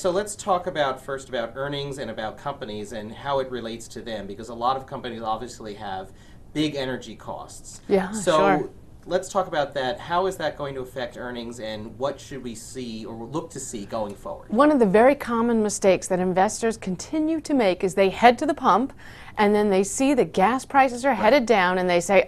So let's talk about first about earnings and about companies and how it relates to them, because a lot of companies obviously have big energy costs. Yeah, so sure. Let's talk about that. How is that going to affect earnings, and what should we see or look to see going forward? One of the very common mistakes that investors continue to make is they head to the pump and then they see that gas prices are headed down and they say,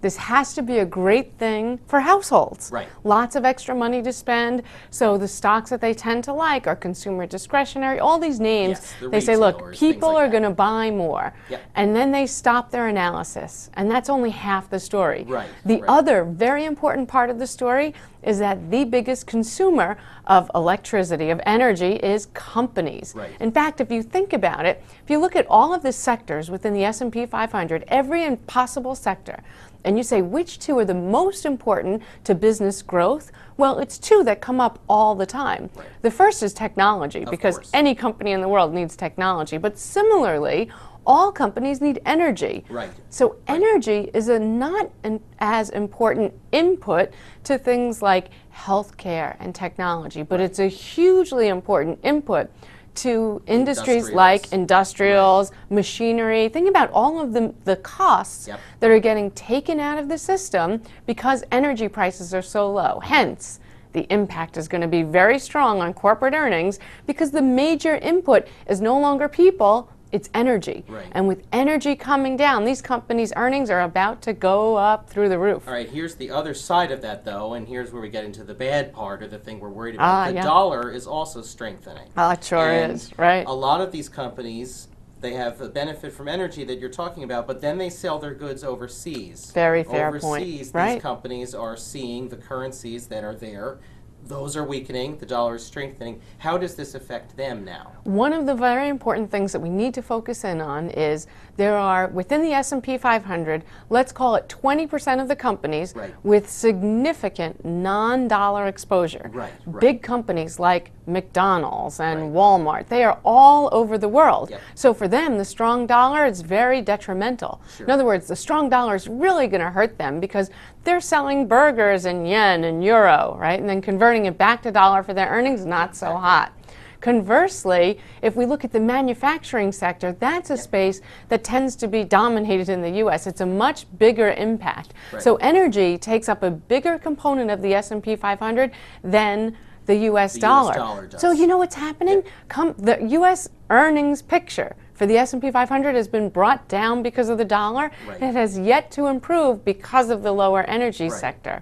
this has to be a great thing for households. Right. Lots of extra money to spend. So the stocks that they tend to like are consumer discretionary, all these names. Yes, they say, look, people like are going to buy more. Yep. And then they stop their analysis. And that's only half the story. Right. The other very important part of the story is that the biggest consumer of electricity, of energy, is companies. Right. In fact, if you think about it, if you look at all of the sectors within the S&P 500, every possible sector, and you say which two are the most important to business growth, well, it's two that come up all the time. Right. The first is technology, because any company in the world needs technology. But similarly, all companies need energy. Right. So energy is not as important input to things like healthcare and technology, but it's a hugely important input to industries like industrials, machinery. Think about all of the costs that are getting taken out of the system because energy prices are so low. Hence, the impact is going to be very strong on corporate earnings because the major input is no longer people, it's energy. Right. And with energy coming down, these companies' earnings are about to go up through the roof. All right, here's the other side of that, though, and here's where we get into the bad part, or the thing we're worried about. The dollar is also strengthening. It sure is, right? A lot of these companies, they have a benefit from energy that you're talking about, but then they sell their goods overseas. Very fair point. Overseas, these companies are seeing the currencies that are there. Those are weakening, the dollar is strengthening. How does this affect them now? One of the very important things that we need to focus in on is there are, within the S&P 500, let's call it 20% of the companies with significant non-dollar exposure. Big companies like McDonald's and Walmart, they are all over the world. So for them, the strong dollar is very detrimental. In other words, the strong dollar is really going to hurt them because they're selling burgers in yen and euro, right? And then converting it back to dollar for their earnings, not so hot. Conversely, if we look at the manufacturing sector, that's a space that tends to be dominated in the U.S. It's a much bigger impact. So energy takes up a bigger component of the S&P 500 than the U.S. dollar. So you know what's happening? The U.S. earnings picture for the S&P 500 has been brought down because of the dollar. It has yet to improve because of the lower energy sector.